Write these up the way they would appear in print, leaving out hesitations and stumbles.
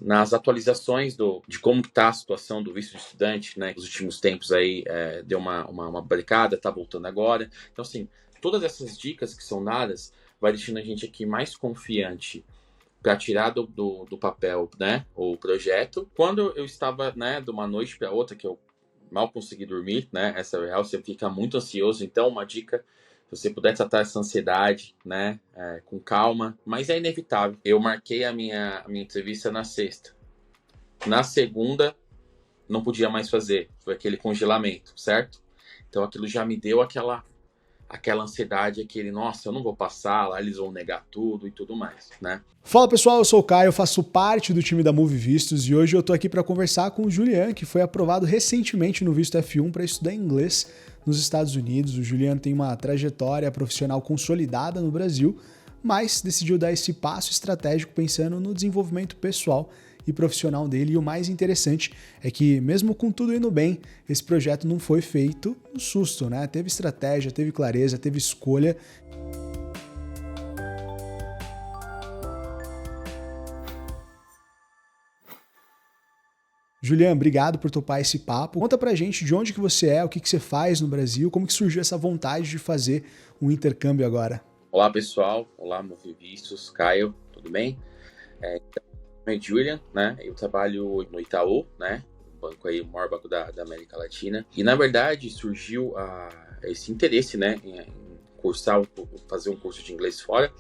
nas atualizações de como está a situação do visto de estudante, né? Nos últimos tempos aí deu uma barricada, tá voltando agora. Então, assim, todas essas dicas que são dadas vai deixando a gente aqui mais confiante para tirar do papel, né, o projeto. Quando eu estava, né, de uma noite para outra, que eu mal consegui dormir, né, essa é real, você fica muito ansioso. Então, uma dica, se você puder tratar essa ansiedade, né, com calma, mas é inevitável. Eu marquei a minha entrevista na sexta. Na segunda, não podia mais fazer, foi aquele congelamento, certo? Então, aquilo já me deu aquela ansiedade, nossa, eu não vou passar, lá eles vão negar tudo e tudo mais, né? Fala pessoal, eu sou o Caio, faço parte do time da Move Vistos e hoje eu tô aqui para conversar com o Julian, que foi aprovado recentemente no visto F1 para estudar inglês nos Estados Unidos. O Julian tem uma trajetória profissional consolidada no Brasil, mas decidiu dar esse passo estratégico pensando no desenvolvimento pessoal e profissional dele. E o mais interessante é que, mesmo com tudo indo bem, esse projeto não foi feito no susto, né? Teve estratégia, teve clareza, teve escolha. Julian, obrigado por topar esse papo. Conta pra gente de onde que você é, o que que você faz no Brasil, como que surgiu essa vontade de fazer um intercâmbio agora. Olá pessoal, olá Move Vistos, Caio, tudo bem? Meu nome é Julian, né? Eu trabalho no Itaú, né? Banco aí, o maior banco da América Latina. E na verdade surgiu esse interesse, né? Em fazer um curso de inglês fora,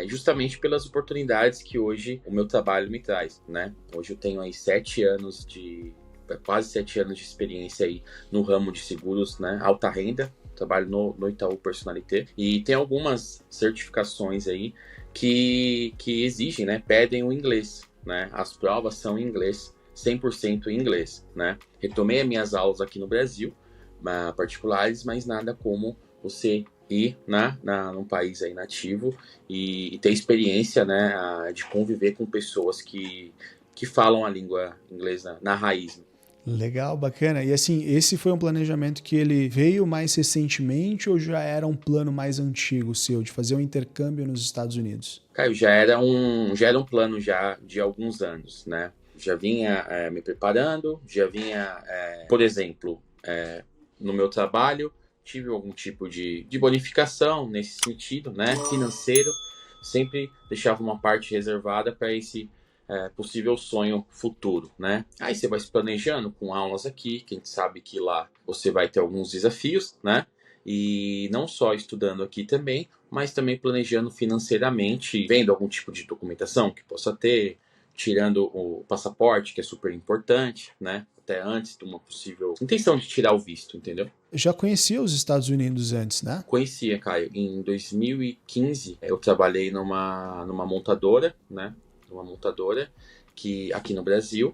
justamente pelas oportunidades que hoje o meu trabalho me traz, né? Hoje eu tenho aí quase 7 anos de experiência aí no ramo de seguros, né? Alta renda. Trabalho no Itaú Personalité e tem algumas certificações aí que exigem, né? Pedem o inglês, né? As provas são em inglês, 100% em inglês, né? Retomei as minhas aulas aqui no Brasil, particulares, mas nada como você ir num país aí nativo e ter experiência, né? De conviver com pessoas que falam a língua inglesa na raiz. Legal, bacana. E assim, esse foi um planejamento que ele veio mais recentemente ou já era um plano mais antigo seu, de fazer um intercâmbio nos Estados Unidos? Caio, já era um plano já de alguns anos, né? Já vinha me preparando, por exemplo, no meu trabalho, tive algum tipo de bonificação nesse sentido, né? Financeiro, sempre deixava uma parte reservada para esse possível sonho futuro, né? Aí você vai se planejando com aulas aqui, quem sabe que lá você vai ter alguns desafios, né? E não só estudando aqui também, mas também planejando financeiramente, vendo algum tipo de documentação que possa ter, tirando o passaporte, que é super importante, né? Até antes de uma possível intenção de tirar o visto, entendeu? Já conhecia os Estados Unidos antes, né? Conhecia, Caio. Em 2015, eu trabalhei numa montadora, né? Uma montadora que aqui no Brasil,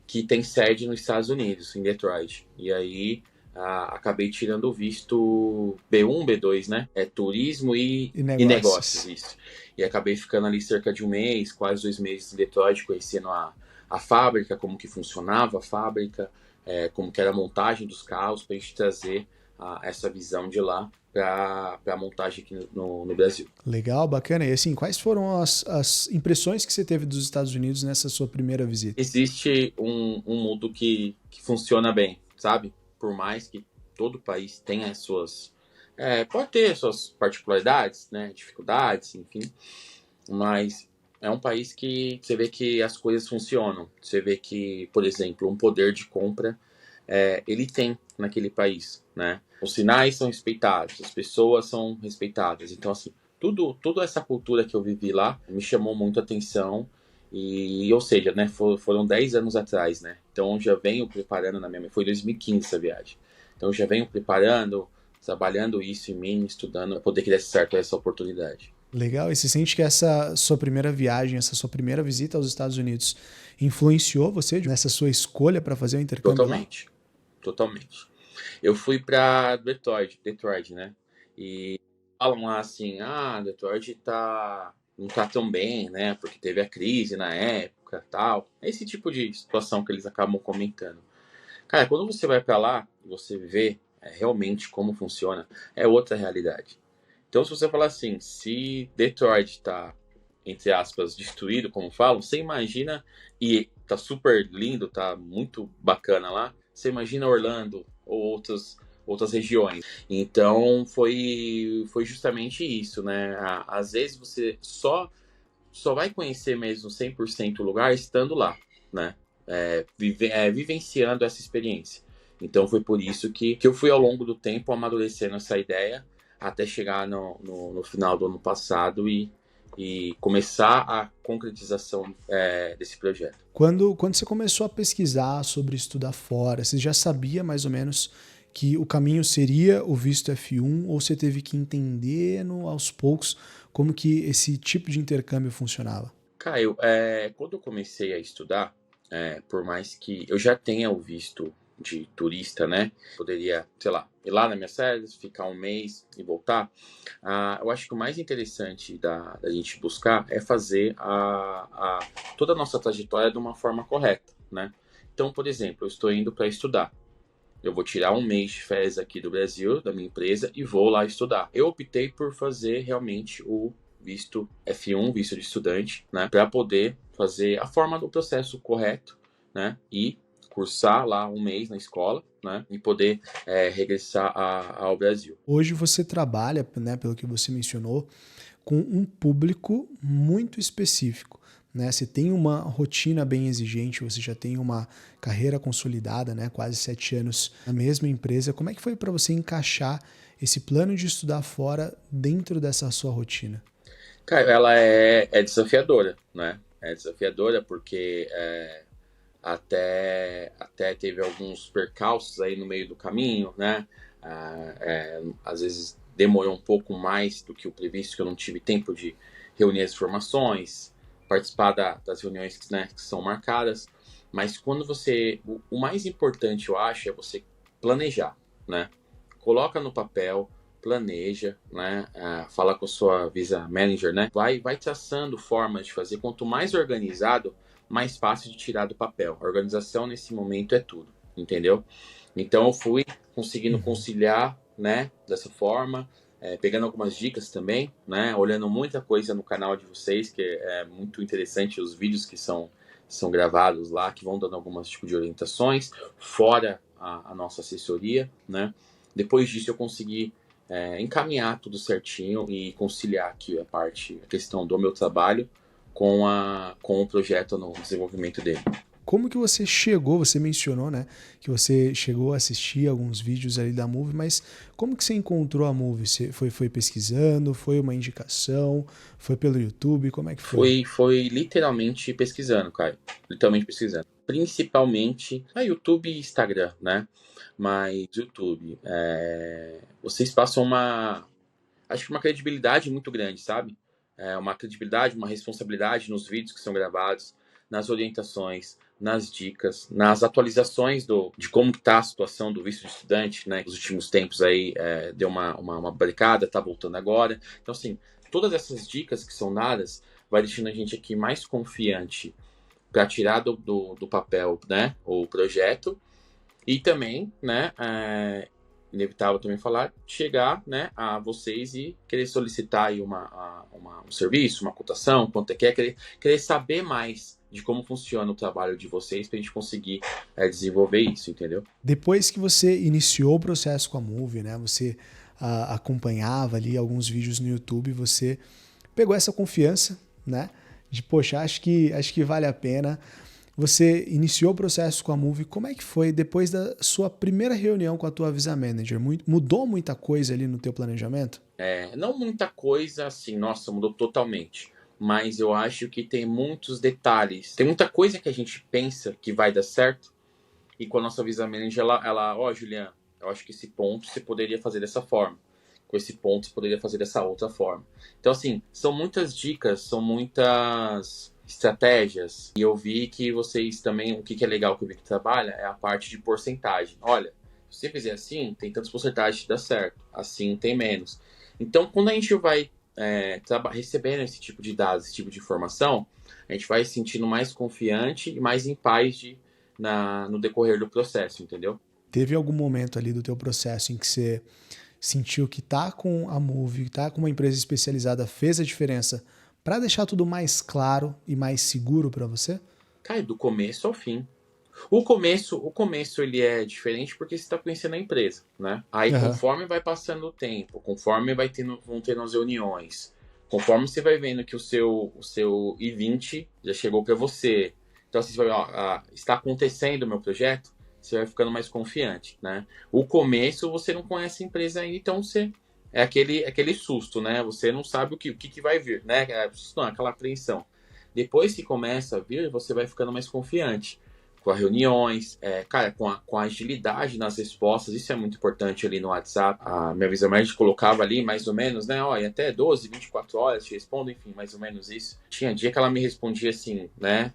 que tem sede nos Estados Unidos, em Detroit. E aí acabei tirando o visto B1, B2, né? É turismo e negócios, isso. E acabei ficando ali cerca de um mês, quase 2 meses em Detroit, conhecendo a fábrica, como que funcionava a fábrica, como que era a montagem dos carros, para a gente trazer essa visão de lá para a montagem aqui no Brasil. Legal, bacana. E assim, quais foram as impressões que você teve dos Estados Unidos nessa sua primeira visita? Existe um mundo que funciona bem, sabe? Por mais que todo país tenha as suas... pode ter suas particularidades, né? Dificuldades, enfim. Mas é um país que você vê que as coisas funcionam. Você vê que, por exemplo, um poder de compra ele tem naquele país, né? Os sinais são respeitados, as pessoas são respeitadas. Então, assim, toda essa cultura que eu vivi lá me chamou muito a atenção. Ou seja, né, foram 10 anos atrás, né? Então, eu já venho preparando foi 2015 essa viagem. Então, eu já venho preparando, trabalhando isso em mim, estudando, para poder que desse certo essa oportunidade. Legal. E você sente que essa sua primeira viagem, essa sua primeira visita aos Estados Unidos influenciou você nessa sua escolha para fazer o intercâmbio? Totalmente. Eu fui para Detroit, né? E falam lá assim, Detroit não tá tão bem, né? Porque teve a crise na época, tal. Esse tipo de situação que eles acabam comentando. Cara, quando você vai para lá, você vê realmente como funciona, é outra realidade. Então, se você falar assim, se Detroit tá entre aspas, destruído, como falam, você imagina, e tá super lindo, tá muito bacana lá, você imagina Orlando ou outras regiões. Então foi justamente isso, né? Às vezes você só vai conhecer mesmo 100% o lugar estando lá, né? Vivenciando essa experiência. Então foi por isso que eu fui ao longo do tempo amadurecendo essa ideia até chegar no final do ano passado e começar a concretização desse projeto. Quando você começou a pesquisar sobre estudar fora, você já sabia mais ou menos que o caminho seria o visto F1 ou você teve que entender aos poucos como que esse tipo de intercâmbio funcionava? Caio, quando eu comecei a estudar, por mais que eu já tenha o visto de turista, né? Poderia, sei lá, ir lá nas minhas férias, ficar um mês e voltar. Eu acho que o mais interessante da gente buscar é fazer toda a nossa trajetória de uma forma correta, né? Então, por exemplo, eu estou indo para estudar. Eu vou tirar um mês de férias aqui do Brasil, da minha empresa, e vou lá estudar. Eu optei por fazer realmente o visto F1, visto de estudante, né, para poder fazer a forma do processo correto, né, e cursar lá um mês na escola, né, e poder regressar ao Brasil. Hoje você trabalha, né, pelo que você mencionou, com um público muito específico. Né? Você tem uma rotina bem exigente, você já tem uma carreira consolidada, né? Quase 7 anos na mesma empresa. Como é que foi para você encaixar esse plano de estudar fora dentro dessa sua rotina? Cara, ela é desafiadora, né? É desafiadora porque até teve alguns percalços aí no meio do caminho, né? Às vezes demorou um pouco mais do que o previsto, que eu não tive tempo de reunir as informações, participar das reuniões, né, que são marcadas. Mas quando o mais importante, eu acho, é você planejar, né? Coloca no papel, planeja, né? Fala com a sua Visa Manager, né? Vai traçando formas de fazer. Quanto mais organizado, mais fácil de tirar do papel. A organização nesse momento é tudo, entendeu? Então eu fui conseguindo conciliar, né, dessa forma, pegando algumas dicas também, né, olhando muita coisa no canal de vocês, que é muito interessante, os vídeos que são gravados lá, que vão dando algumas tipo de orientações, fora a nossa assessoria, né. Depois disso eu consegui encaminhar tudo certinho e conciliar aqui a questão do meu trabalho com o projeto no desenvolvimento dele. Como que você chegou, você mencionou, né, que você chegou a assistir alguns vídeos ali da Move, mas como que você encontrou a Move? Você foi pesquisando, foi uma indicação, foi pelo YouTube, como é que foi? Foi literalmente pesquisando, Caio. Literalmente pesquisando. Principalmente no YouTube e Instagram, né? Mas YouTube, vocês passam acho que uma credibilidade muito grande, sabe? Uma credibilidade, uma responsabilidade nos vídeos que são gravados, nas orientações, nas dicas, nas atualizações de como está a situação do visto de estudante, né? Nos últimos tempos aí deu uma barricada, tá voltando agora. Então, assim, todas essas dicas que são dadas vai deixando a gente aqui mais confiante para tirar do papel, né, o projeto e também, né, inevitável também falar, chegar, né, a vocês e querer solicitar aí um serviço, uma cotação, quanto é que é, querer saber mais de como funciona o trabalho de vocês para a gente conseguir desenvolver isso, entendeu? Depois que você iniciou o processo com a Move, né, você acompanhava ali alguns vídeos no YouTube, você pegou essa confiança, né, de poxa, acho que vale a pena. Você iniciou o processo com a Move. Como é que foi depois da sua primeira reunião com a tua Visa Manager? Mudou muita coisa ali no teu planejamento? Não muita coisa assim, nossa, mudou totalmente. Mas eu acho que tem muitos detalhes. Tem muita coisa que a gente pensa que vai dar certo. E com a nossa Visa Manager, ó, Juliana, eu acho que esse ponto você poderia fazer dessa forma. Com esse ponto você poderia fazer dessa outra forma. Então, assim, são muitas dicas, são muitas estratégias. E eu vi que vocês também, o que é legal que eu vi que trabalha é a parte de porcentagem. Olha, se você fizer assim, tem tantas porcentagens de dar certo. Assim, tem menos. Então, quando a gente vai recebendo esse tipo de dados, esse tipo de informação, a gente vai se sentindo mais confiante e mais em paz no decorrer do processo, entendeu? Teve algum momento ali do teu processo em que você sentiu que tá com a Move, tá com uma empresa especializada fez a diferença para deixar tudo mais claro e mais seguro para você? Cara, do começo ao fim. O começo ele é diferente porque você está conhecendo a empresa, né? Aí Aham. conforme vai passando o tempo, conforme vão tendo as reuniões, conforme você vai vendo que o seu I20 já chegou para você, então assim, você vai, ó, está acontecendo o meu projeto, você vai ficando mais confiante, né? O começo você não conhece a empresa ainda, então você é aquele susto, né? Você não sabe o que vai vir, né? Não, aquela apreensão. Depois que começa a vir, você vai ficando mais confiante com as reuniões, cara, com a agilidade nas respostas, isso é muito importante ali no WhatsApp. A minha vice-presidente colocava ali mais ou menos, né, ó, em até 12, 24 horas te respondo, enfim, mais ou menos isso. Tinha dia que ela me respondia assim, né,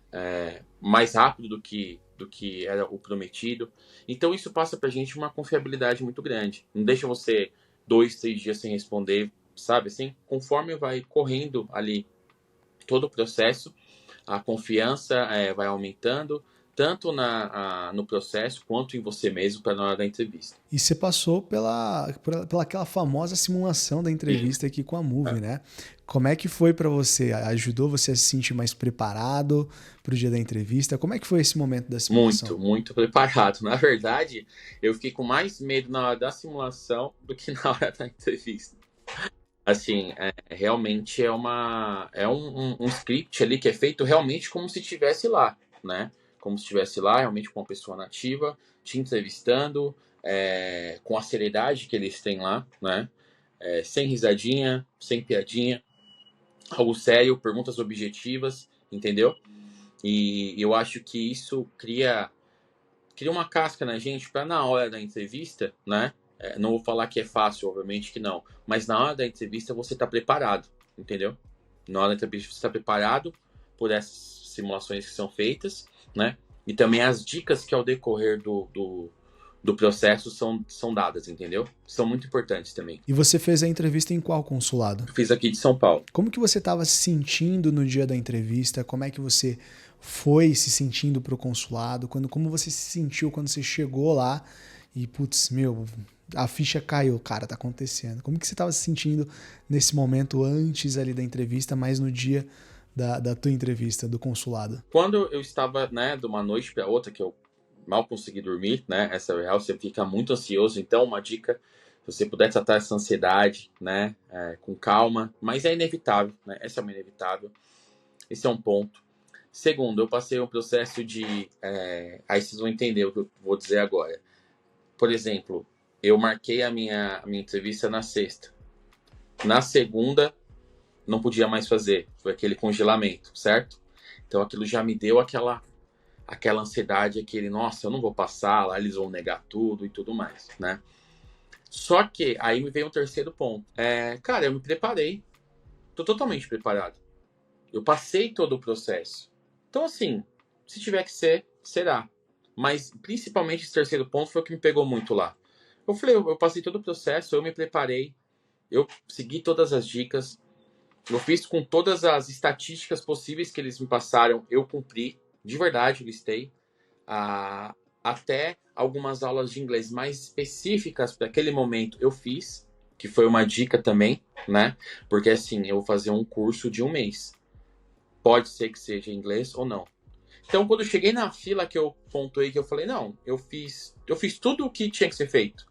mais rápido do que era o prometido. Então isso passa pra gente uma confiabilidade muito grande. Não deixa você 2, 3 dias sem responder, sabe, assim, conforme vai correndo ali todo o processo, a confiança vai aumentando, tanto no processo quanto em você mesmo para na hora da entrevista. E você passou pela aquela famosa simulação da Sim. entrevista aqui com a Movie, né? Como é que foi para você? Ajudou você a se sentir mais preparado para o dia da entrevista? Como é que foi esse momento da simulação? Muito, muito preparado. Na verdade, eu fiquei com mais medo na hora da simulação do que na hora da entrevista. Assim, realmente é um script ali que é feito realmente como se estivesse lá, né? Como se estivesse lá, realmente com uma pessoa nativa, te entrevistando, com a seriedade que eles têm lá, né? Sem risadinha, sem piadinha, algo sério, perguntas objetivas, entendeu? E eu acho que isso cria uma casca na gente para na hora da entrevista, né? Não vou falar que é fácil, obviamente que não, mas na hora da entrevista você está preparado, entendeu? Na hora da entrevista você está preparado por essas simulações que são feitas, né? E também as dicas que ao decorrer do processo são dadas, entendeu? São muito importantes também. E você fez a entrevista em qual consulado? Eu fiz aqui de São Paulo. Como que você estava se sentindo no dia da entrevista? Como é que você foi se sentindo pro consulado? Como você se sentiu quando você chegou lá e, putz, meu, a ficha caiu, cara, tá acontecendo. Como que você estava se sentindo nesse momento antes ali da entrevista, mas no dia da tua entrevista, do consulado? Quando eu estava, né, de uma noite para outra, que eu mal consegui dormir, né, essa é real, você fica muito ansioso, então uma dica, se você puder tratar essa ansiedade, né, com calma, mas é inevitável, né, essa é uma inevitável, esse é um ponto. Segundo, eu passei um processo de, aí vocês vão entender o que eu vou dizer agora. Por exemplo, eu marquei a minha entrevista na sexta. Na segunda, não podia mais fazer. Foi aquele congelamento, certo? Então aquilo já me deu aquela ansiedade, nossa, eu não vou passar, lá eles vão negar tudo e tudo mais, né? Só que aí me veio um terceiro ponto. Cara, eu me preparei. Tô totalmente preparado. Eu passei todo o processo. Então, assim, se tiver que ser, será. Mas, principalmente, esse terceiro ponto foi o que me pegou muito lá. Eu falei, eu passei todo o processo, eu me preparei, eu segui todas as dicas, eu fiz com todas as estatísticas possíveis que eles me passaram, eu cumpri, de verdade, listei. Até algumas aulas de inglês mais específicas para aquele momento eu fiz, que foi uma dica também, né? Porque, assim, eu vou fazer um curso de 1 mês. Pode ser que seja em inglês ou não. Então, quando eu cheguei na fila que eu pontuei, que eu falei, não, eu fiz tudo o que tinha que ser feito.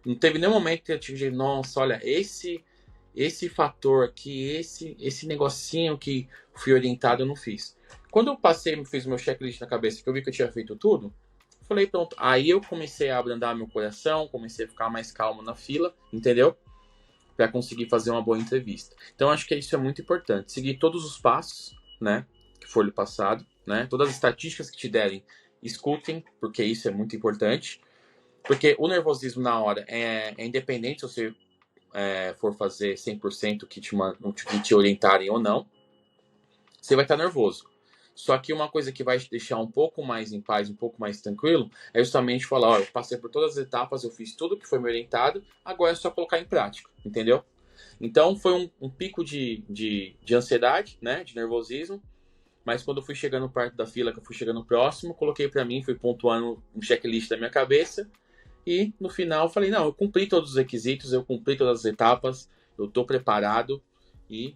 Não teve nenhum momento que eu tive, nossa, olha, esse fator aqui, esse negocinho que fui orientado, eu não fiz. Quando eu fiz o meu checklist na cabeça, que eu vi que eu tinha feito tudo, eu falei, pronto. Aí eu comecei a abrandar meu coração, comecei a ficar mais calmo na fila, entendeu? Para conseguir fazer uma boa entrevista. Então, acho que isso é muito importante. Seguir todos os passos, né, que for lhe passado, né? Todas as estatísticas que te derem, escutem, porque isso é muito importante. Porque o nervosismo na hora é independente se você for fazer 100% que te orientarem ou não, você vai estar nervoso. Só que uma coisa que vai te deixar um pouco mais em paz, um pouco mais tranquilo, é justamente falar, ó, eu passei por todas as etapas, eu fiz tudo que foi me orientado, agora é só colocar em prática, entendeu? Então foi um pico de ansiedade, né, de nervosismo, mas quando eu fui chegando perto da fila, que eu fui chegando próximo, coloquei para mim, fui pontuando um checklist da minha cabeça, e no final falei, não, eu cumpri todos os requisitos, eu cumpri todas as etapas, eu estou preparado e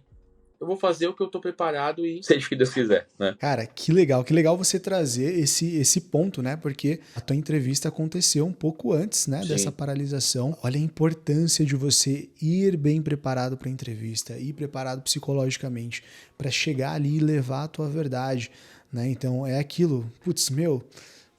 eu vou fazer o que eu tô preparado e seja o que Deus quiser, né? Cara, que legal você trazer esse ponto, né? Porque a tua entrevista aconteceu um pouco antes, né, dessa Sim, paralisação. Olha a importância de você ir bem preparado para a entrevista, ir preparado psicologicamente para chegar ali e levar a tua verdade, né? Então é aquilo, putz, meu,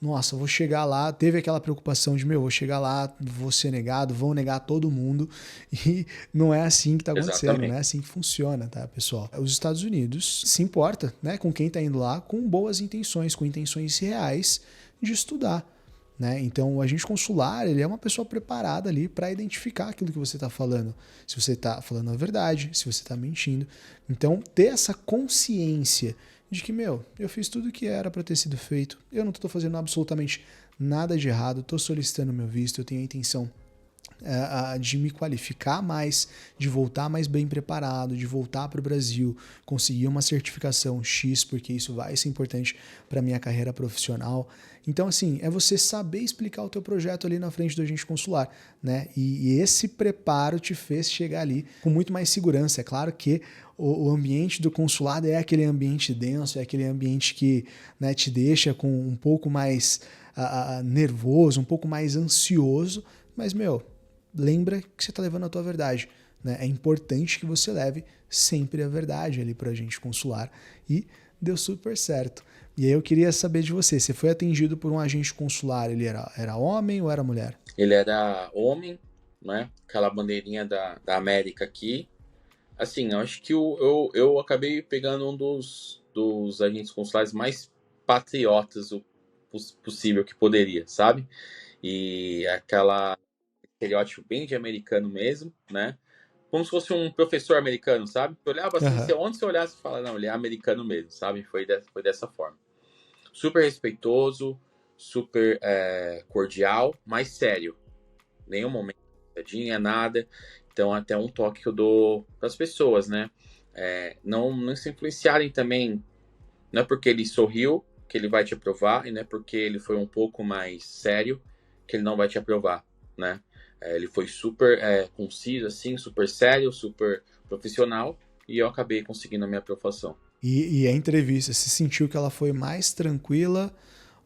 nossa, vou chegar lá, teve aquela preocupação de, meu, vou chegar lá, vou ser negado, vão negar todo mundo, e não é assim que tá acontecendo, não é exatamente. assim que funciona, tá, pessoal? Os Estados Unidos se importa, né, com quem tá indo lá com boas intenções, com intenções reais de estudar. Né? Então, o agente consular, ele é uma pessoa preparada ali para identificar aquilo que você está falando. Se você está falando a verdade, se você está mentindo. Então, ter essa consciência de que, meu, eu fiz tudo o que era para ter sido feito, eu não estou fazendo absolutamente nada de errado, estou solicitando meu visto, eu tenho a intenção de me qualificar mais, de voltar mais bem preparado, de voltar para o Brasil, conseguir uma certificação X, porque isso vai ser importante para minha carreira profissional. Então, assim, é você saber explicar o teu projeto ali na frente do agente consular, né? E esse preparo te fez chegar ali com muito mais segurança. É claro que o ambiente do consulado é aquele ambiente denso, é aquele ambiente que, né, te deixa com um pouco mais nervoso, um pouco mais ansioso, mas, meu, lembra que você está levando a tua verdade. Né? É importante que você leve sempre a verdade ali para o agente consular. E deu super certo. E aí eu queria saber de você, você foi atendido por um agente consular, ele era homem ou era mulher? Ele era homem, né? Aquela bandeirinha da América aqui. Assim, eu acho que eu acabei pegando um dos agentes consulares mais patriotas possível que poderia, sabe? E aquela estereótipo bem de americano mesmo, né? Como se fosse um professor americano, sabe? Eu olhava assim, Aham. onde você olhasse e fala, não, ele é americano mesmo, sabe? Foi dessa forma. Super respeitoso, super cordial, mas sério. Nenhum momento piadinha, nada. Então, até um toque que eu dou para as pessoas, né? Não se influenciarem também. Não é porque ele sorriu que ele vai te aprovar, e não é porque ele foi um pouco mais sério que ele não vai te aprovar, né? Ele foi super conciso, assim, super sério, super profissional, e eu acabei conseguindo a minha aprovação. E a entrevista, se sentiu que ela foi mais tranquila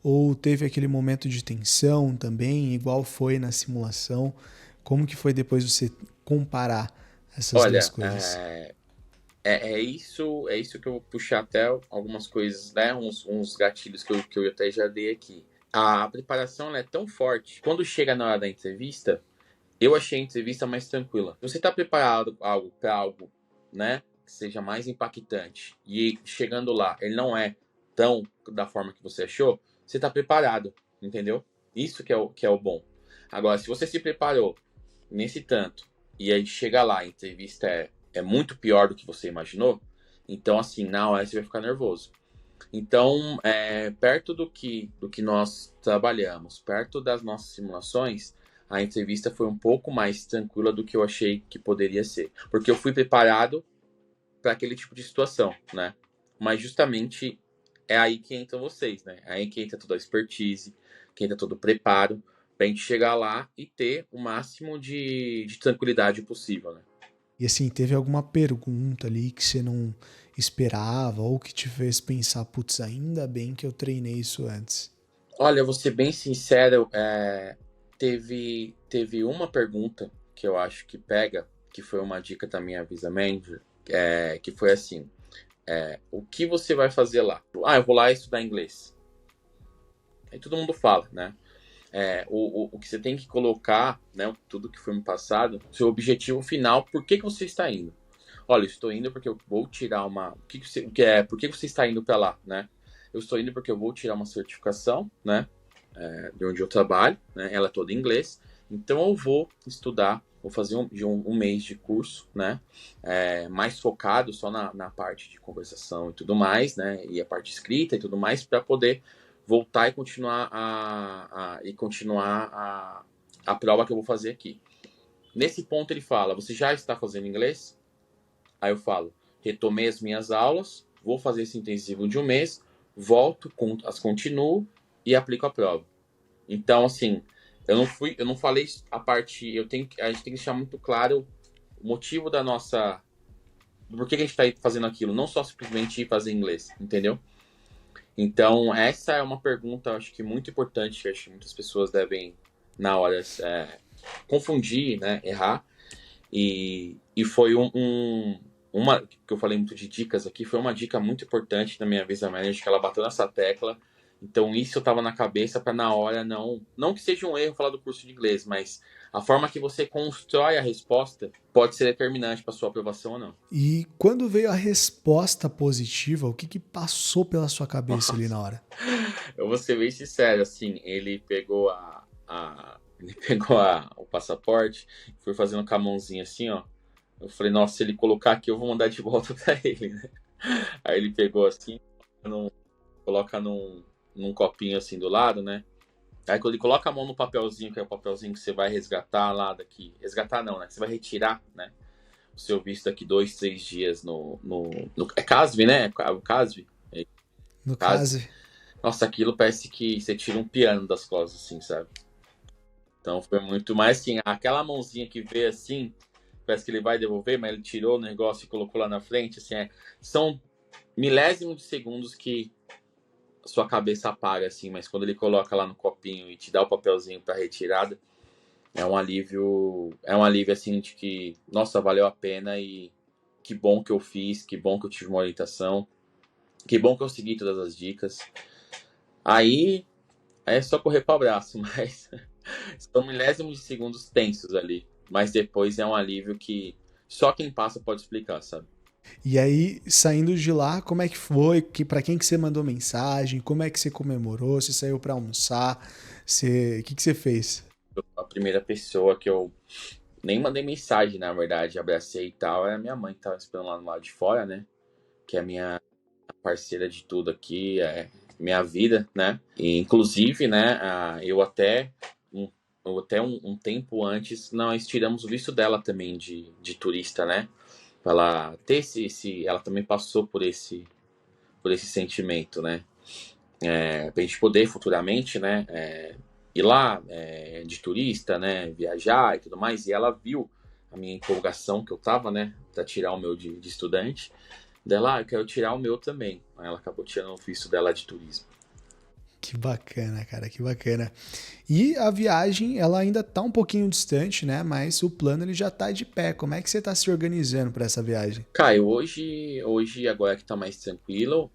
ou teve aquele momento de tensão também, igual foi na simulação? Como que foi depois você comparar essas duas Olha, coisas? é isso que eu vou puxar até algumas coisas, né? Uns gatilhos que eu até já dei aqui. A preparação ela é tão forte. Quando chega na hora da entrevista, eu achei a entrevista mais tranquila. Se você está preparado para algo, né, que seja mais impactante e chegando lá, ele não é tão da forma que você achou, você está preparado, entendeu? Isso que é o bom. Agora, se você se preparou nesse tanto e aí chega lá, a entrevista é muito pior do que você imaginou, então assim, na hora você vai ficar nervoso. Então, perto do que nós trabalhamos, perto das nossas simulações, a entrevista foi um pouco mais tranquila do que eu achei que poderia ser. Porque eu fui preparado para aquele tipo de situação, né? Mas justamente é aí que entram vocês, né? É aí que entra toda a expertise, que entra todo o preparo, para a gente chegar lá e ter o máximo de tranquilidade possível, né? E assim, teve alguma pergunta ali que você não esperava ou que te fez pensar, putz, ainda bem que eu treinei isso antes? Olha, eu vou ser bem sincero, teve uma pergunta que eu acho que pega, que foi uma dica da minha Visa Manager, que foi assim, o que você vai fazer lá? Ah, eu vou lá estudar inglês. Aí todo mundo fala, né? O que você tem que colocar, né, tudo que foi me passado, seu objetivo final, por que você está indo? Olha, eu estou indo porque eu vou tirar uma... por que você está indo para lá, né? Eu estou indo porque eu vou tirar uma certificação, né? De onde eu trabalho, né? Ela é toda em inglês. Então eu vou estudar, vou fazer um mês de curso, né? Mais focado só na parte de conversação e tudo mais, né? E a parte escrita e tudo mais, para poder voltar e continuar a prova que eu vou fazer aqui. Nesse ponto ele fala, você já está fazendo inglês? Aí eu falo, retomei as minhas aulas, vou fazer esse intensivo de um mês, volto, as continuo e aplico a prova. Então, assim, eu não falei a parte, a gente tem que deixar muito claro o motivo por que a gente tá fazendo aquilo, não só simplesmente ir fazer inglês, entendeu? Então, essa é uma pergunta, acho que muito importante, que acho que muitas pessoas devem, na hora, confundir, né, errar. E foi uma que eu falei muito de dicas aqui, foi uma dica muito importante da minha Visa Manager, que ela bateu nessa tecla. Então, isso eu tava na cabeça para na hora não que seja um erro falar do curso de inglês, mas a forma que você constrói a resposta pode ser determinante para sua aprovação ou não. E quando veio a resposta positiva, o que que passou pela sua cabeça ali Nossa. na hora? Eu vou ser bem sincero, assim, ele pegou o passaporte, foi fazendo com a mãozinha assim, ó. Eu falei, nossa, se ele colocar aqui, eu vou mandar de volta pra ele, né? Aí ele pegou assim, coloca num copinho assim do lado, né? Aí quando ele coloca a mão no papelzinho, que é o papelzinho que você vai resgatar lá daqui. Resgatar não, né? Que você vai retirar, né? O seu visto daqui 2, 3 dias no é CASV, né? O CASV. No CASV. caso, Nossa, aquilo parece que você tira um piano das costas, assim, sabe? Então foi muito mais assim, aquela mãozinha que vê assim, parece que ele vai devolver, mas ele tirou o negócio e colocou lá na frente, assim, são milésimos de segundos que a sua cabeça apaga, assim, mas quando ele coloca lá no copinho e te dá o papelzinho para retirada, é um alívio assim de que, nossa, valeu a pena e que bom que eu fiz, que bom que eu tive uma orientação, que bom que eu segui todas as dicas. Aí é só correr para o abraço, mas são milésimos de segundos tensos ali, mas depois é um alívio que só quem passa pode explicar, sabe? e aí, saindo de lá, como é que foi? Para quem que você mandou mensagem? Como é que você comemorou? Você saiu para almoçar? O que que você fez? A primeira pessoa que eu nem mandei mensagem, na verdade, abracei e tal, é a minha mãe que tava esperando lá no lado de fora, né? Que é a minha parceira de tudo aqui, é minha vida, né? E, inclusive, né, um, um tempo antes, nós tiramos o visto dela também de turista, né? Pra ela ter ela também passou por esse sentimento, né? Pra gente poder futuramente, né, ir lá de turista, né, viajar e tudo mais. E ela viu a minha empolgação que eu tava, né, pra tirar o meu de estudante. Dela, eu quero tirar o meu também. Aí ela acabou tirando o visto dela de turismo. Que bacana, cara, que bacana. E a viagem, ela ainda tá um pouquinho distante, né? Mas o plano ele já tá de pé. Como é que você tá se organizando para essa viagem? Caio, hoje agora que tá mais tranquilo,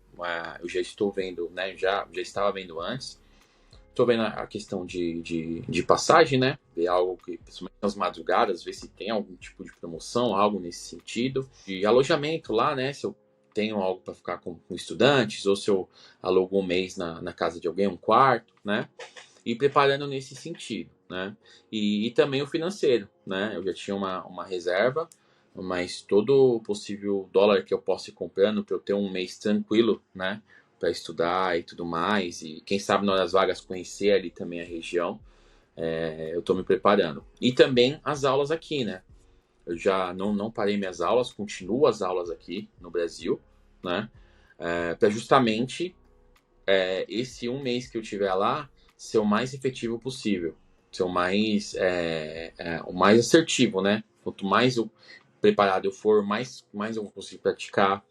eu já estou vendo, né, já estava vendo antes. Tô vendo a questão de passagem, né? Ver algo que, principalmente nas madrugadas, ver se tem algum tipo de promoção, algo nesse sentido. De alojamento lá, né? Se eu tenho algo para ficar com estudantes, ou se eu alugo um mês na casa de alguém, um quarto, né? E preparando nesse sentido, né? E também o financeiro, né? Eu já tinha uma reserva, mas todo o possível dólar que eu possa ir comprando para eu ter um mês tranquilo, né? Para estudar e tudo mais, e quem sabe na hora das vagas conhecer ali também a região, eu estou me preparando. E também as aulas aqui, né? Eu já não parei minhas aulas, continuo as aulas aqui no Brasil, né? Para justamente esse um mês que eu tiver lá ser o mais efetivo possível, ser o mais assertivo, né? Quanto mais preparado eu for, mais eu vou conseguir praticar,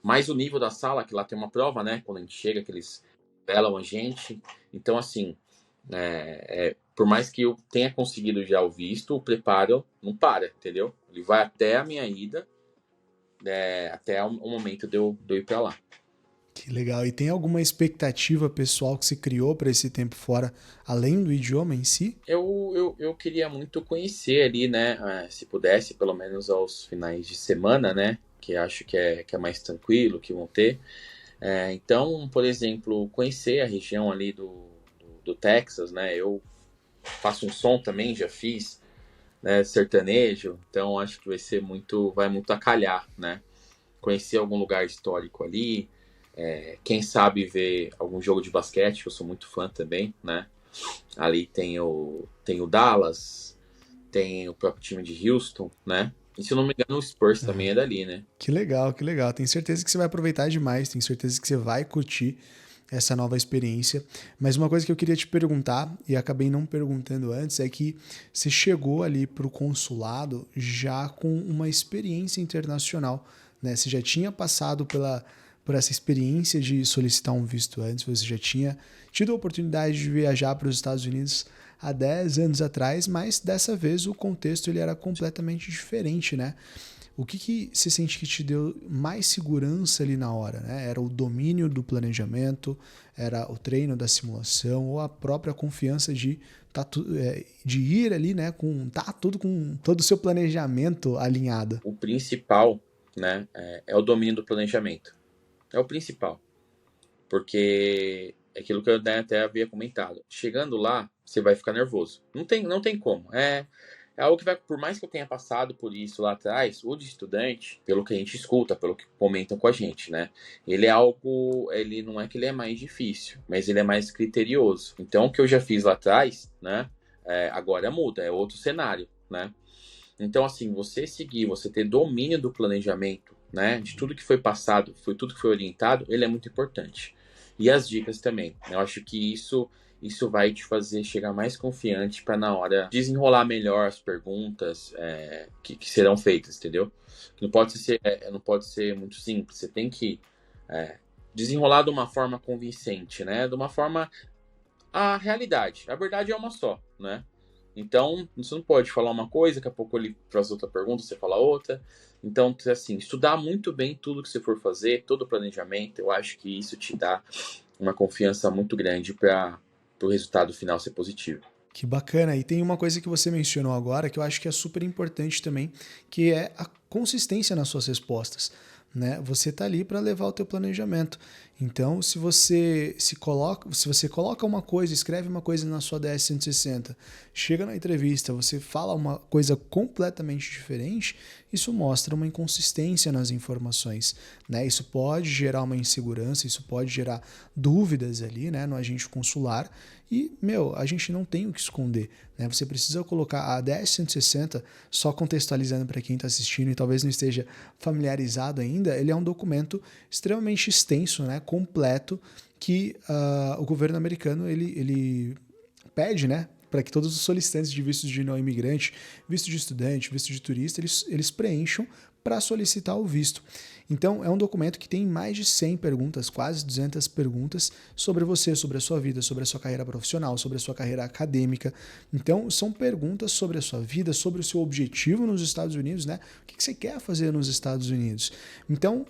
mais o nível da sala, que lá tem uma prova, né? Quando a gente chega, que eles velam a gente. Então, assim, por mais que eu tenha conseguido já o visto, o preparo não para, entendeu? Ele vai até a minha ida, até o momento de eu ir para lá. Que legal. E tem alguma expectativa pessoal que se criou para esse tempo fora, além do idioma em si? Eu queria muito conhecer ali, né? Se pudesse, pelo menos aos finais de semana, né? Que acho que é mais tranquilo, que vão ter. Então, por exemplo, conhecer a região ali do Texas, né? Eu faço um som também, já fiz, né? Sertanejo, então acho que vai muito a calhar, né? Conhecer algum lugar histórico ali, quem sabe ver algum jogo de basquete, que eu sou muito fã também, né? Ali tem o Dallas, tem o próprio time de Houston, né? E se eu não me engano, o Spurs também é dali, né? Que legal, que legal. Tenho certeza que você vai aproveitar demais, tenho certeza que você vai curtir essa nova experiência. Mas uma coisa que eu queria te perguntar, e acabei não perguntando antes, é que você chegou ali para o consulado já com uma experiência internacional, né? Você já tinha passado por essa experiência de solicitar um visto antes, você já tinha tido a oportunidade de viajar para os Estados Unidos há 10 anos atrás, mas dessa vez o contexto ele era completamente diferente, né? O que você sente que te deu mais segurança ali na hora, né? Era o domínio do planejamento, era o treino da simulação ou a própria confiança de ir ali, né, com tudo com todo o seu planejamento alinhado? O principal, né, é o domínio do planejamento. É o principal. Porque é aquilo que eu até havia comentado. Chegando lá, você vai ficar nervoso. Não tem como. É algo que vai, por mais que eu tenha passado por isso lá atrás, o de estudante, pelo que a gente escuta, pelo que comentam com a gente, né? Ele não é que ele é mais difícil, mas ele é mais criterioso. Então, o que eu já fiz lá atrás, né? Agora muda, é outro cenário, né? Então, assim, você ter domínio do planejamento, né? De tudo que foi passado, tudo que foi orientado, ele é muito importante. E as dicas também. Eu acho que isso vai te fazer chegar mais confiante para na hora desenrolar melhor as perguntas que serão feitas, entendeu? Não pode ser muito simples. Você tem que desenrolar de uma forma convincente, né? De uma forma a realidade. A verdade é uma só, né? Então, você não pode falar uma coisa, daqui a pouco ele faz outra pergunta, você fala outra. Então, assim, estudar muito bem tudo que você for fazer, todo o planejamento, eu acho que isso te dá uma confiança muito grande para o resultado final ser positivo. Que bacana. E tem uma coisa que você mencionou agora que eu acho que é super importante também, que é a consistência nas suas respostas, né? Você está ali para levar o teu planejamento. Então, se você coloca uma coisa, escreve uma coisa na sua DS-160, chega na entrevista, você fala uma coisa completamente diferente, isso mostra uma inconsistência nas informações, né? Isso pode gerar uma insegurança, isso pode gerar dúvidas ali, né, no agente consular. E, a gente não tem o que esconder, né? Você precisa colocar a DS-160, só contextualizando para quem está assistindo e talvez não esteja familiarizado ainda, ele é um documento extremamente extenso, né, completo, que o governo americano ele pede, né, para que todos os solicitantes de vistos de não imigrante, visto de estudante, visto de turista, eles preencham para solicitar o visto. Então, é um documento que tem mais de 100 perguntas, quase 200 perguntas sobre você, sobre a sua vida, sobre a sua carreira profissional, sobre a sua carreira acadêmica. Então, são perguntas sobre a sua vida, sobre o seu objetivo nos Estados Unidos, né? O que você quer fazer nos Estados Unidos? Então,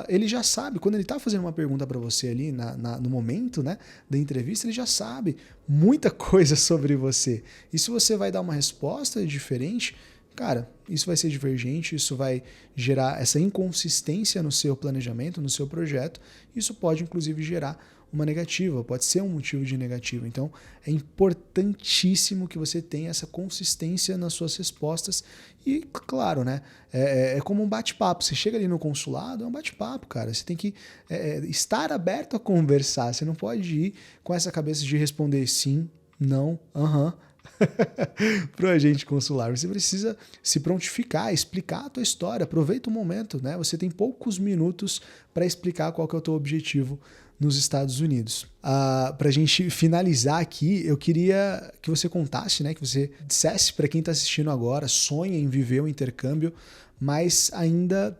ele já sabe, quando ele está fazendo uma pergunta para você ali no momento, né, da entrevista, ele já sabe muita coisa sobre você. E se você vai dar uma resposta diferente, cara, isso vai ser divergente, isso vai gerar essa inconsistência no seu planejamento, no seu projeto. Isso pode, inclusive, gerar uma negativa, pode ser um motivo de negativa. Então, é importantíssimo que você tenha essa consistência nas suas respostas. E, claro, né, é como um bate-papo. Você chega ali no consulado, é um bate-papo, cara. Você tem que estar aberto a conversar. Você não pode ir com essa cabeça de responder sim, não, aham. Para o agente consular, você precisa se prontificar, explicar a tua história, aproveita o momento, né? Você tem poucos minutos para explicar qual que é o teu objetivo nos Estados Unidos. Para a gente finalizar aqui, eu queria que você contasse, né? Que você dissesse para quem está assistindo agora, sonha em viver um intercâmbio, mas ainda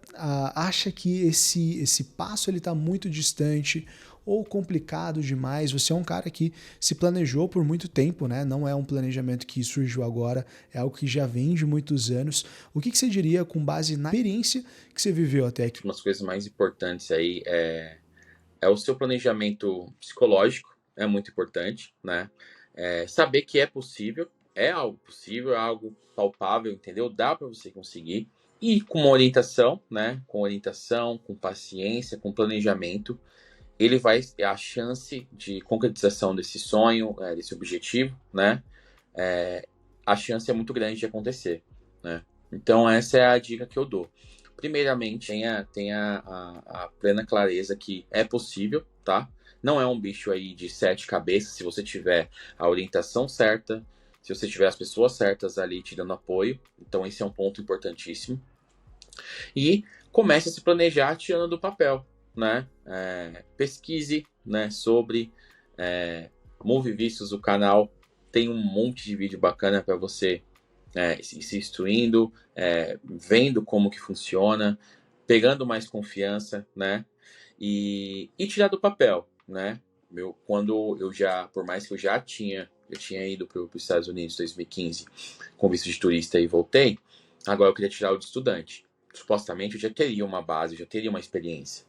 acha que esse passo ele está muito distante ou complicado demais. Você é um cara que se planejou por muito tempo, né? Não é um planejamento que surgiu agora, é algo que já vem de muitos anos. O que você diria com base na experiência que você viveu até aqui? Uma das coisas mais importantes aí é o seu planejamento psicológico, é muito importante, né? Saber que é possível, é algo possível, é algo palpável, entendeu? Dá para você conseguir. E com uma orientação, né? Com orientação, com paciência, com planejamento, ele vai ter a chance de concretização desse sonho, desse objetivo, né? A chance é muito grande de acontecer, né? Então, essa é a dica que eu dou. Primeiramente, tenha a plena clareza que é possível, tá? Não é um bicho aí de 7 cabeças, se você tiver a orientação certa, se você tiver as pessoas certas ali te dando apoio. Então, esse é um ponto importantíssimo. E comece a se planejar tirando do papel, né? Pesquise, né, sobre Move Vistos, o canal tem um monte de vídeo bacana para você se instruindo, vendo como que funciona. pegando mais confiança, né? E tirar do papel, né? Quando eu já, por mais que eu tinha ido para os Estados Unidos em 2015 com visto de turista e voltei, agora eu queria tirar o de estudante. Supostamente eu já teria uma base, eu já teria uma experiência.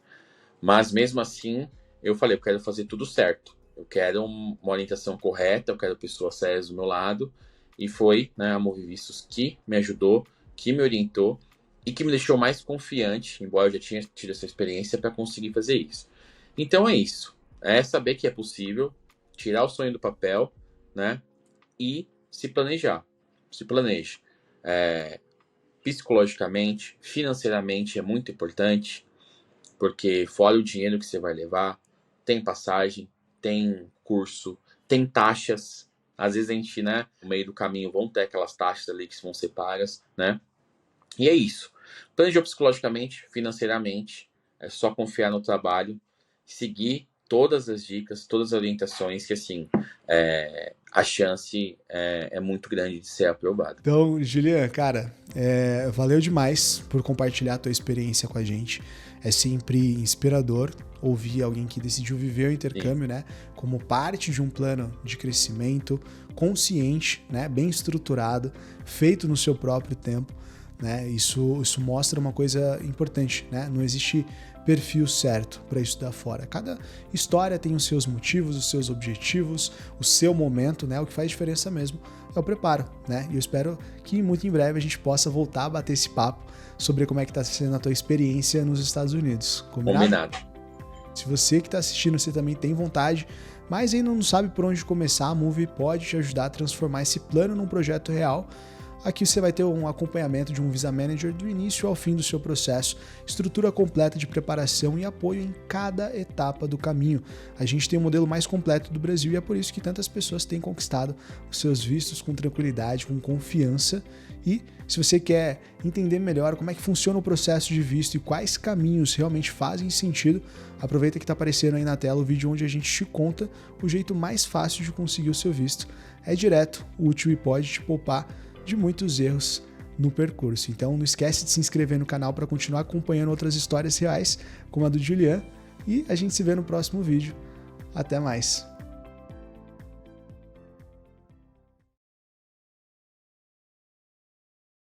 Mas mesmo assim, eu falei, eu quero fazer tudo certo. Eu quero uma orientação correta, eu quero pessoas sérias do meu lado. E foi, né, a Move Vistos que me ajudou, que me orientou e que me deixou mais confiante, embora eu já tinha tido essa experiência, para conseguir fazer isso. Então é isso. É saber que é possível, tirar o sonho do papel, né? E se planejar. Se planeje. Psicologicamente, financeiramente é muito importante, porque fora o dinheiro que você vai levar, tem passagem, tem curso, tem taxas. Às vezes a gente, né, no meio do caminho vão ter aquelas taxas ali que vão ser pagas, né? E é isso. Planejou psicologicamente, financeiramente, é só confiar no trabalho, seguir todas as dicas, todas as orientações, que assim, a chance é muito grande de ser aprovado. Então, Julian, cara, valeu demais por compartilhar a tua experiência com a gente. É sempre inspirador ouvir alguém que decidiu viver o intercâmbio, né, como parte de um plano de crescimento consciente, né, bem estruturado, feito no seu próprio tempo, né? Isso mostra uma coisa importante, né? Não existe perfil certo para estudar fora. Cada história tem os seus motivos, os seus objetivos, o seu momento, né? O que faz diferença mesmo é o preparo, né? E eu espero que muito em breve a gente possa voltar a bater esse papo sobre como é que está sendo a tua experiência nos Estados Unidos. Combinado? Se você que está assistindo, você também tem vontade, mas ainda não sabe por onde começar, a Move pode te ajudar a transformar esse plano num projeto real. Aqui você vai ter um acompanhamento de um Visa Manager do início ao fim do seu processo, estrutura completa de preparação e apoio em cada etapa do caminho. A gente tem o modelo mais completo do Brasil e é por isso que tantas pessoas têm conquistado os seus vistos com tranquilidade, com confiança. E se você quer entender melhor como é que funciona o processo de visto e quais caminhos realmente fazem sentido, aproveita que está aparecendo aí na tela o vídeo onde a gente te conta o jeito mais fácil de conseguir o seu visto. É direto, útil e pode te poupar de muitos erros no percurso. Então não esquece de se inscrever no canal para continuar acompanhando outras histórias reais, como a do Julian, e a gente se vê no próximo vídeo. Até mais!